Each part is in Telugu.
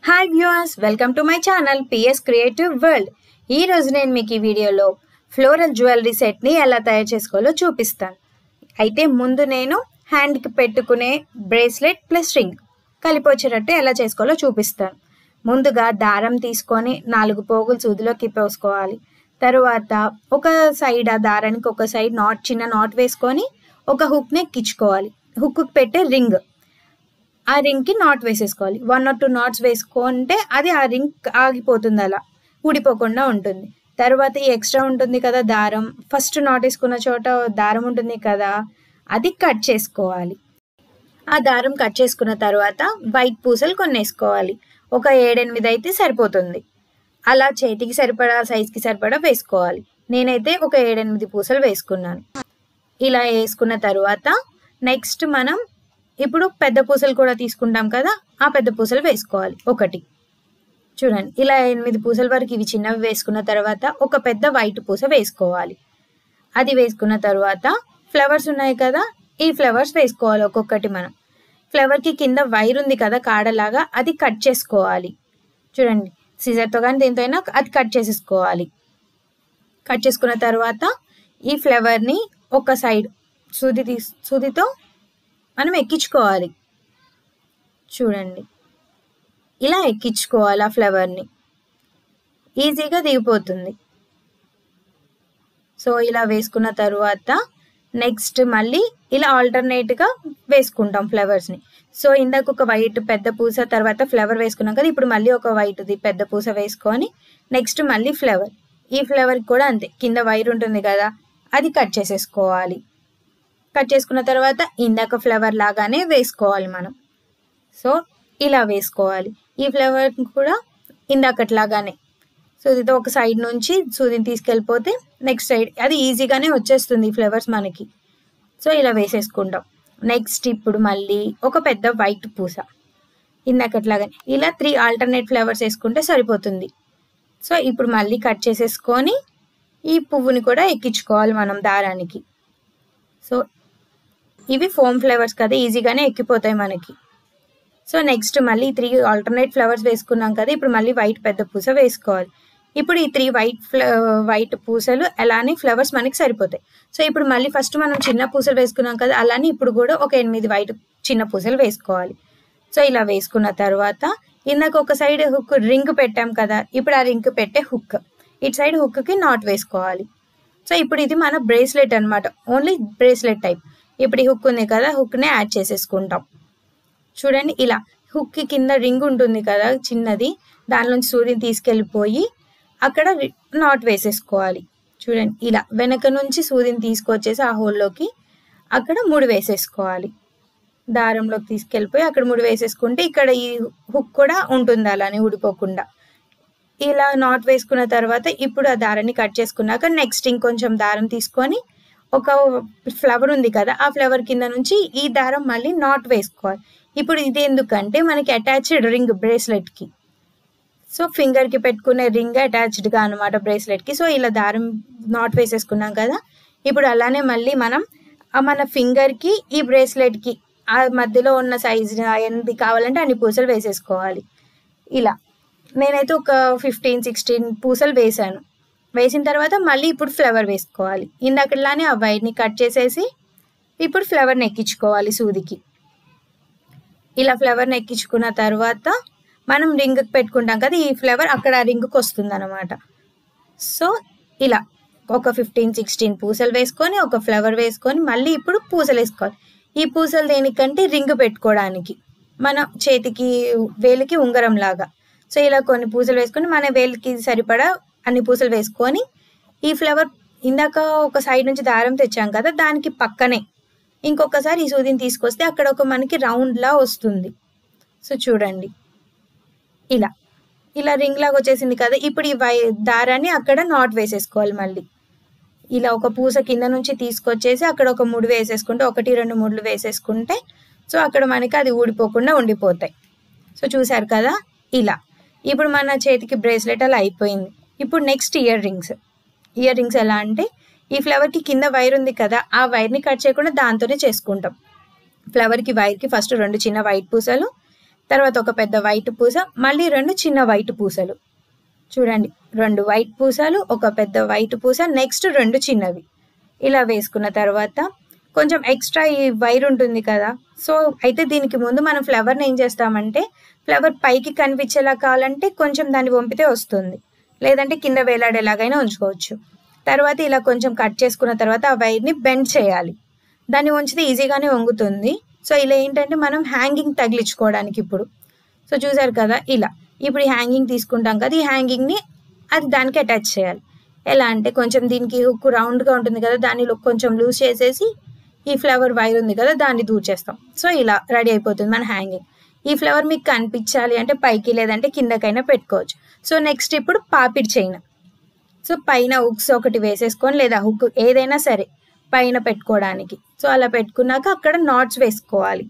Hi viewers, welcome to my channel PS creative world. ఈ రోజు నేను మీకు ఈ వీడియోలో ఫ్లోరల్ జ్యువెలరీ సెట్ని ఎలా తయారు చేసుకోవాలో చూపిస్తాను. అయితే ముందు నేను హ్యాండ్కి పెట్టుకునే బ్రేస్లెట్ ప్లస్ రింగ్ కలిపి వచ్చేటట్టు ఎలా చేసుకోవాలో చూపిస్తాను. ముందుగా దారం తీసుకొని 4 పోగులు సూదిలోకి పోసుకోవాలి. తరువాత ఒక సైడ్ ఆ దారానికి ఒక సైడ్ చిన్న నాట్ వేసుకొని ఒక హుక్ని ఎక్కించుకోవాలి. హుక్కు పెట్టే రింగ్, ఆ రింగ్కి నాట్ వేసేసుకోవాలి. 1 or 2 నాట్స్ వేసుకుంటే అది ఆ రింగ్ ఆగిపోతుంది, అలా ఊడిపోకుండా ఉంటుంది. తర్వాత ఈ ఎక్స్ట్రా ఉంటుంది కదా దారం, ఫస్ట్ నాట్ వేసుకున్న చోట దారం ఉంటుంది కదా, అది కట్ చేసుకోవాలి. ఆ దారం కట్ చేసుకున్న తర్వాత వైట్ పూసలు కొన్ని వేసుకోవాలి. ఒక 7-8 అయితే సరిపోతుంది. అలా చేతికి సరిపడా సైజ్కి సరిపడా వేసుకోవాలి. నేనైతే ఒక 7-8 పూసలు వేసుకున్నాను. ఇలా వేసుకున్న తర్వాత నెక్స్ట్ మనం ఇప్పుడు పెద్ద పూసలు కూడా తీసుకుంటాం కదా, ఆ పెద్ద పూసలు వేసుకోవాలి. ఒకటి చూడండి, ఇలా 8 పూసల వరకు ఇవి చిన్నవి వేసుకున్న తర్వాత ఒక పెద్ద వైట్ పూస వేసుకోవాలి. అది వేసుకున్న తర్వాత ఫ్లవర్స్ ఉన్నాయి కదా, ఈ ఫ్లవర్స్ వేసుకోవాలి ఒక్కొక్కటి. మనం ఫ్లవర్కి కింద వైర్ ఉంది కదా కాడలాగా, అది కట్ చేసుకోవాలి. చూడండి, సిజర్తో కానీ దేంతో అయినా అది కట్ చేసేసుకోవాలి. కట్ చేసుకున్న తర్వాత ఈ ఫ్లవర్ని ఒక సైడ్ సూదితో మనం ఎక్కించుకోవాలి. చూడండి, ఇలా ఎక్కించుకోవాలి. ఆ ఫ్లవర్ని ఈజీగా దిగిపోతుంది. సో ఇలా వేసుకున్న తర్వాత నెక్స్ట్ మళ్ళీ ఇలా ఆల్టర్నేట్గా వేసుకుంటాం ఫ్లవర్స్ని. సో ఇందాక ఒక వైట్ పెద్ద పూస తర్వాత ఫ్లవర్ వేసుకున్నాం కదా, ఇప్పుడు మళ్ళీ ఒక వైట్ది పెద్ద పూస వేసుకొని నెక్స్ట్ మళ్ళీ ఫ్లవర్. ఈ ఫ్లవర్కి కూడా అంతే, కింద వైర్ ఉంటుంది కదా, అది కట్ చేసేసుకోవాలి. కట్ చేసుకున్న తర్వాత ఇందాక ఫ్లవర్ లాగానే వేసుకోవాలి మనం. సో ఇలా వేసుకోవాలి. ఈ ఫ్లవర్ కూడా ఇందాకట్లాగానే సూదితో ఒక సైడ్ నుంచి సూదిని తీసుకెళ్ళిపోతే నెక్స్ట్ సైడ్ అది ఈజీగానే వచ్చేస్తుంది ఈ ఫ్లవర్స్ మనకి. సో ఇలా వేసేసుకుంటాం. నెక్స్ట్ ఇప్పుడు మళ్ళీ ఒక పెద్ద వైట్ పూస ఇందాకట్లాగానే ఇలా 3 ఆల్టర్నేట్ ఫ్లవర్స్ వేసుకుంటే సరిపోతుంది. సో ఇప్పుడు మళ్ళీ కట్ చేసేసుకొని ఈ పువ్వుని కూడా ఎక్కించుకోవాలి మనం దారానికి. సో ఇవి ఫోమ్ ఫ్లవర్స్ కదా, ఈజీగానే ఎక్కిపోతాయి మనకి. సో నెక్స్ట్ మళ్ళీ 3 ఆల్టర్నేట్ ఫ్లవర్స్ వేసుకున్నాం కదా, ఇప్పుడు మళ్ళీ వైట్ పెద్ద పూస వేసుకోవాలి. ఇప్పుడు ఈ 3 వైట్ పూసలు అలానే ఫ్లవర్స్ మనకి సరిపోతాయి. సో ఇప్పుడు మళ్ళీ ఫస్ట్ మనం చిన్న పూసలు వేసుకున్నాం కదా, అలానే ఇప్పుడు కూడా ఒక 8 వైట్ చిన్న పూసలు వేసుకోవాలి. సో ఇలా వేసుకున్న తర్వాత ఇందాక ఒక సైడ్ హుక్ రింగ్ పెట్టాం కదా, ఇప్పుడు ఆ రింగ్ పెట్టే హుక్ ఇటు సైడ్ హుక్కి నాట్ వేసుకోవాలి. సో ఇప్పుడు ఇది మన బ్రేస్లెట్ అనమాట, ఓన్లీ బ్రేస్లెట్ టైప్. ఇప్పుడు ఈ హుక్ ఉంది కదా, హుక్ని యాడ్ చేసేసుకుంటాం. చూడండి, ఇలా హుక్కి కింద రింగ్ ఉంటుంది కదా చిన్నది, దానిలోంచి సూదిని తీసుకెళ్ళిపోయి అక్కడ నాట్ వేసేసుకోవాలి. చూడండి, ఇలా వెనక నుంచి సూదిని తీసుకొచ్చేసి ఆ హోల్లోకి అక్కడ 3 వేసేసుకోవాలి. దారంలోకి తీసుకెళ్ళిపోయి అక్కడ 3 వేసేసుకుంటే ఇక్కడ ఈ హుక్ కూడా ఉంటుంది అలానే ఊడిపోకుండా. ఇలా నాట్ వేసుకున్న తర్వాత ఇప్పుడు ఆ దారాన్ని కట్ చేసుకున్నాక నెక్స్ట్ ఇంకొంచెం దారం తీసుకొని ఒక ఫ్లవర్ ఉంది కదా, ఆ ఫ్లవర్ కింద నుంచి ఈ దారం మళ్ళీ నాట్ వేసుకోవాలి. ఇప్పుడు ఇది ఎందుకంటే మనకి అటాచ్డ్ రింగ్ బ్రేస్లెట్కి, సో ఫింగర్కి పెట్టుకునే రింగ్ అటాచ్డ్గా అనమాట బ్రేస్లెట్కి. సో ఇలా దారం నాట్ వేసేసుకున్నాం కదా, ఇప్పుడు అలానే మళ్ళీ మనం మన ఫింగర్కి ఈ బ్రేస్లెట్కి ఆ మధ్యలో ఉన్న సైజు ఎంత కావాలంటే అన్ని పూసలు వేసేసుకోవాలి. ఇలా నేనైతే ఒక 15-16 పూసలు వేసాను. వేసిన తర్వాత మళ్ళీ ఇప్పుడు ఫ్లవర్ వేసుకోవాలి. ఇందాకలానే ఆ వైర్ని కట్ చేసేసి ఇప్పుడు ఫ్లవర్ని ఎక్కించుకోవాలి సూదికి. ఇలా ఫ్లవర్ని ఎక్కించుకున్న తర్వాత మనం రింగ్కి పెట్టుకుంటాం కదా, ఈ ఫ్లవర్ అక్కడ ఆ రింగ్కి వస్తుంది అనమాట. సో ఇలా ఒక 15-16 పూసలు వేసుకొని ఒక ఫ్లవర్ వేసుకొని మళ్ళీ ఇప్పుడు పూసలు వేసుకోవాలి. ఈ పూసలు దేనికంటే రింగ్ పెట్టుకోవడానికి, మన చేతికి వేలికి ఉంగరం లాగా. సో ఇలా కొన్ని పూసలు వేసుకొని మన వేలికి సరిపడా అన్ని పూసలు వేసుకొని ఈ ఫ్లవర్ ఇందాక ఒక సైడ్ నుంచి దారం తెచ్చాం కదా, దానికి పక్కనే ఇంకొకసారి ఈ సూదిని తీసుకొస్తే అక్కడ ఒక మనకి రౌండ్లా వస్తుంది. సో చూడండి, ఇలా ఇలా రింగ్ లాగా వచ్చేసింది కదా. ఇప్పుడు ఈ దారాన్ని అక్కడ నాట్ వేసేసుకోవాలి. మళ్ళీ ఇలా ఒక పూస కింద నుంచి తీసుకొచ్చేసి అక్కడ ఒక 3 వేసేసుకుంటే 1-2 3 వేసేసుకుంటే సో అక్కడ మనకి అది ఊడిపోకుండా ఉండిపోతాయి. సో చూసారు కదా, ఇలా ఇప్పుడు మన చేతికి బ్రేస్లెట్ అలా అయిపోయింది. ఇప్పుడు నెక్స్ట్ ఇయర్ రింగ్స్ ఎలా అంటే ఈ ఫ్లవర్కి కింద వైర్ ఉంది కదా, ఆ వైర్ని కట్ చేయకుండా దాంతోనే చేసుకుంటాం. ఫ్లవర్కి వైర్కి ఫస్ట్ 2 చిన్న వైట్ పూసలు, తర్వాత ఒక పెద్ద వైట్ పూస, మళ్ళీ 2 చిన్న వైట్ పూసలు. చూడండి 2 వైట్ పూసలు, ఒక పెద్ద వైట్ పూస, నెక్స్ట్ 2 చిన్నవి. ఇలా వేసుకున్న తర్వాత కొంచెం ఎక్స్ట్రా ఈ వైర్ ఉంటుంది కదా, సో అయితే దీనికి ముందు మనం ఫ్లవర్ని ఏం చేస్తామంటే, ఫ్లవర్ పైకి కనిపించేలా కావాలంటే కొంచెం దాన్ని వంపితే వస్తుంది, లేదంటే కింద వేలాడేలాగైనా ఉంచుకోవచ్చు. తర్వాత ఇలా కొంచెం కట్ చేసుకున్న తర్వాత ఆ వైర్ని బెండ్ చేయాలి. దాన్ని ఉంచితే ఈజీగానే వంగుతుంది. సో ఇలా ఏంటంటే మనం హ్యాంగింగ్ తగిలించుకోవడానికి ఇప్పుడు. సో చూసారు కదా ఇలా. ఇప్పుడు ఈ హ్యాంగింగ్ తీసుకుంటాం కదా, ఈ హ్యాంగింగ్ని అది దానికి అటాచ్ చేయాలి. ఎలా అంటే కొంచెం దీనికి హుక్ రౌండ్గా ఉంటుంది కదా, దాన్ని కొంచెం లూజ్ చేసేసి ఈ ఫ్లవర్ వైర్ ఉంది కదా దాన్ని దూర్ చేస్తాం. సో ఇలా రెడీ అయిపోతుంది మన హ్యాంగింగ్. ఈ ఫ్లవర్ మీకు కనిపించాలి అంటే పైకి లేదంటే కిందకైనా పెట్టుకోవచ్చు. సో నెక్స్ట్ ఇప్పుడు పాపిడి చైన్. సో పైన హుక్స్ ఒకటి వేసేసుకొని, లేదా హుక్ ఏదైనా సరే పైన పెట్టుకోవడానికి. సో అలా పెట్టుకున్నాక అక్కడ నాట్స్ వేసుకోవాలి.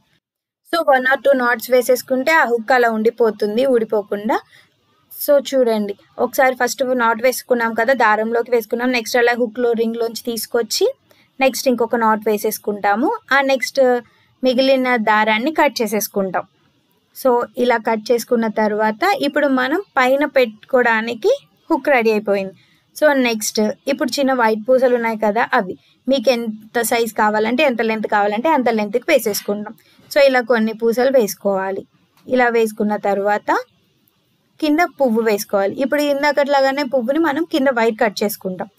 సో 1 or 2 నాట్స్ వేసేసుకుంటే ఆ హుక్ అలా ఉండిపోతుంది ఊడిపోకుండా. సో చూడండి ఒకసారి ఫస్ట్ నాట్ వేసుకున్నాం కదా, దారంలోకి వేసుకున్నాం. నెక్స్ట్ అలా హుక్లో రింగ్లోంచి తీసుకొచ్చి నెక్స్ట్ ఇంకొక నాట్ వేసేసుకుంటాము. ఆ నెక్స్ట్ మిగిలిన దారాన్ని కట్ చేసేసుకుంటాం. సో ఇలా కట్ చేసుకున్న తర్వాత ఇప్పుడు మనం పైన పెట్టుకోవడానికి హుక్ రెడీ అయిపోయింది. సో నెక్స్ట్ ఇప్పుడు చిన్న వైట్ పూసలు ఉన్నాయి కదా, అవి మీకు ఎంత సైజ్ కావాలంటే, ఎంత లెంత్ కావాలంటే అంత లెంత్కి వేసేసుకుంటాం. సో ఇలా కొన్ని పూసలు వేసుకోవాలి. ఇలా వేసుకున్న తర్వాత కింద పువ్వు వేసుకోవాలి. ఇప్పుడు ఇందాకట్లాగానే పువ్వుని మనం కింద వైర్ కట్ చేసుకుంటాం.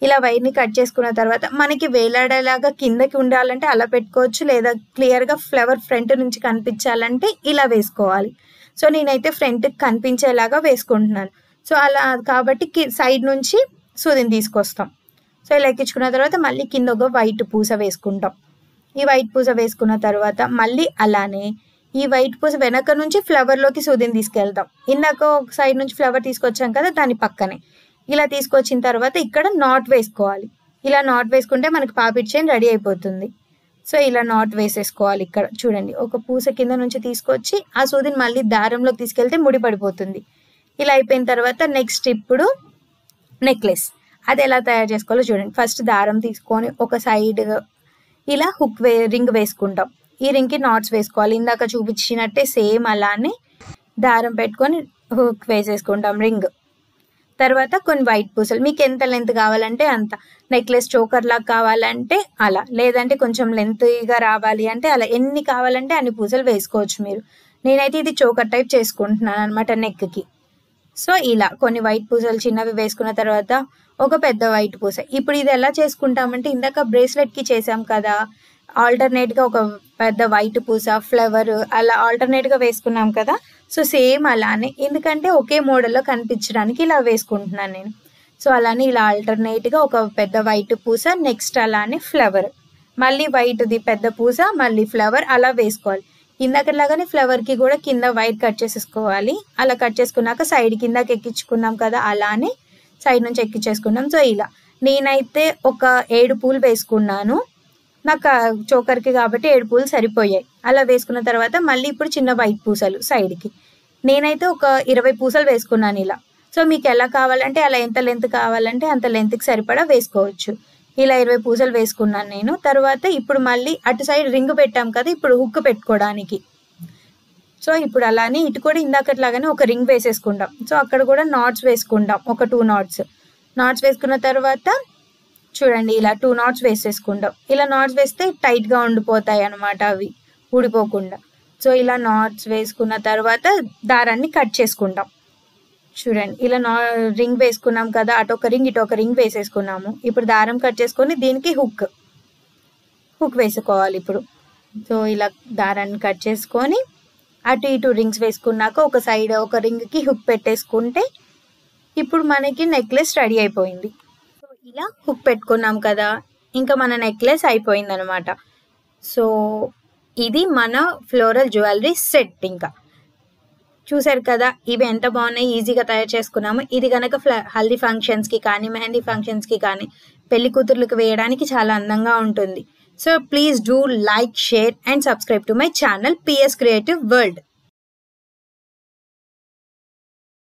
ఇలా వైర్ని కట్ చేసుకున్న తర్వాత మనకి వేలాడేలాగా కిందకి ఉండాలంటే అలా పెట్టుకోవచ్చు, లేదా క్లియర్గా ఫ్లవర్ ఫ్రంట్ నుంచి కనిపించాలంటే ఇలా వేసుకోవాలి. సో నేనైతే ఫ్రంట్కి కనిపించేలాగా వేసుకుంటున్నాను. సో అలా కాబట్టి సైడ్ నుంచి సూదిని తీసుకొస్తాం. సో ఇలా ఎక్కించుకున్న తర్వాత మళ్ళీ కింద ఒక వైట్ పూస వేసుకుంటాం. ఈ వైట్ పూస వేసుకున్న తర్వాత మళ్ళీ అలానే ఈ వైట్ పూస వెనక నుంచి ఫ్లవర్లోకి సూదిని తీసుకెళ్తాం. ఇందాక ఒక సైడ్ నుంచి ఫ్లవర్ తీసుకొచ్చాం కదా, దాని పక్కనే ఇలా తీసుకొచ్చిన తర్వాత ఇక్కడ నాట్ వేసుకోవాలి. ఇలా నాట్ వేసుకుంటే మనకి పాపిడి చైన్ రెడీ అయిపోతుంది. సో ఇలా నాట్ వేసేసుకోవాలి. ఇక్కడ చూడండి ఒక పూస కింద నుంచి తీసుకొచ్చి ఆ సూదిని మళ్ళీ దారంలోకి తీసుకెళ్తే ముడి పడిపోతుంది. ఇలా అయిపోయిన తర్వాత నెక్స్ట్ ఇప్పుడు నెక్లెస్ అది ఎలా తయారు చేసుకోవాలో చూడండి. ఫస్ట్ దారం తీసుకొని ఒక సైడ్ ఇలా హుక్ రింగ్ వేసుకుంటాం. ఈ రింగ్కి నాట్స్ వేసుకోవాలి. ఇందాక చూపించినట్టే సేమ్ అలానే దారం పెట్టుకొని హుక్ వేసేసుకుంటాం రింగ్. తర్వాత కొన్ని వైట్ పూసలు మీకు ఎంత లెంత్ కావాలంటే అంత, నెక్లెస్ చోకర్ లాగా కావాలంటే అలా, లేదంటే కొంచెం లెంత్గా రావాలి అంటే అలా, ఎన్ని కావాలంటే అన్ని పూసలు వేసుకోవచ్చు మీరు. నేనైతే ఇది చోకర్ టైప్ చేసుకుంటున్నాను అనమాట నెక్కి. సో ఇలా కొన్ని వైట్ పూసలు చిన్నవి వేసుకున్న తర్వాత ఒక పెద్ద వైట్ పూస. ఇప్పుడు ఇది ఎలా చేసుకుంటామంటే ఇందాక బ్రేస్లెట్కి చేసాం కదా, ఆల్టర్నేట్గా ఒక పెద్ద వైట్ పూస ఫ్లవర్ అలా ఆల్టర్నేట్గా వేసుకున్నాం కదా. సో సేమ్ అలానే, ఎందుకంటే ఒకే మోడల్లో కనిపించడానికి ఇలా వేసుకుంటున్నాను నేను. సో అలానే ఇలా ఆల్టర్నేట్గా ఒక పెద్ద వైట్ పూస, నెక్స్ట్ అలానే ఫ్లవర్, మళ్ళీ వైట్ది పెద్ద పూస, మళ్ళీ ఫ్లవర్ అలా వేసుకోవాలి. ఇందాకలాగానే ఫ్లవర్కి కూడా కింద వైట్ కట్ చేసేసుకోవాలి. అలా కట్ చేసుకున్నాక సైడ్ కిందకి ఎక్కించుకున్నాం కదా, అలానే సైడ్ నుంచి ఎక్కించేసుకున్నాం. సో ఇలా నేనైతే ఒక 7 పూలు వేసుకున్నాను. నాకు చోకర్కి కాబట్టి 7 పూలు సరిపోయాయి. అలా వేసుకున్న తర్వాత మళ్ళీ ఇప్పుడు చిన్న వైట్ పూసలు సైడ్కి. నేనైతే ఒక 20 పూసలు వేసుకున్నాను ఇలా. సో మీకు ఎలా కావాలంటే అలా, ఎంత లెంత్ కావాలంటే అంత లెంత్కి సరిపడా వేసుకోవచ్చు. ఇలా 20 పూసలు వేసుకున్నాను నేను. తర్వాత ఇప్పుడు మళ్ళీ అటు సైడ్ రింగ్ పెట్టాం కదా, ఇప్పుడు హుక్ పెట్టుకోవడానికి. సో ఇప్పుడు అలానే ఇటు కూడా ఇందాకట్లాగానే ఒక రింగ్ వేసేసుకుంటాం. సో అక్కడ కూడా నాట్స్ వేసుకుంటాం, ఒక 2 నాట్స్ వేసుకున్న తర్వాత చూడండి ఇలా 2 నాట్స్ వేసేసుకుంటాం. ఇలా నాట్స్ వేస్తే టైట్గా ఉండిపోతాయి అన్నమాట, అవి ఊడిపోకుండా. సో ఇలా నాట్స్ వేసుకున్న తర్వాత దారాన్ని కట్ చేసుకుంటాం. చూడండి ఇలా రింగ్ వేసుకున్నాం కదా, అటు ఒక రింగ్ ఇటు ఒక రింగ్ వేసేసుకున్నాము. ఇప్పుడు దారం కట్ చేసుకొని దీనికి హుక్ వేసుకోవాలి ఇప్పుడు. సో ఇలా దారాన్ని కట్ చేసుకొని అటు ఇటు రింగ్స్ వేసుకున్నాక ఒక సైడ్ ఒక రింగ్కి హుక్ పెట్టేసుకుంటే ఇప్పుడు మనకి నెక్లెస్ రెడీ అయిపోయింది. సో ఇలా హుక్ పెట్టుకున్నాం కదా, ఇంకా మన నెక్లెస్ అయిపోయింది అనమాట. సో ఇది మన ఫ్లోరల్ జ్యువెలరీ సెట్. ఇంకా చూసారు కదా ఇవి ఎంత బాగున్నాయి, ఈజీగా తయారు చేసుకున్నాము. ఇది కనుక హల్దీ ఫంక్షన్స్కి కానీ మెహందీ ఫంక్షన్స్కి కానీ పెళ్లి కూతుర్లకు వేయడానికి చాలా అందంగా ఉంటుంది. So please do like, share and subscribe to my channel PS Creative World.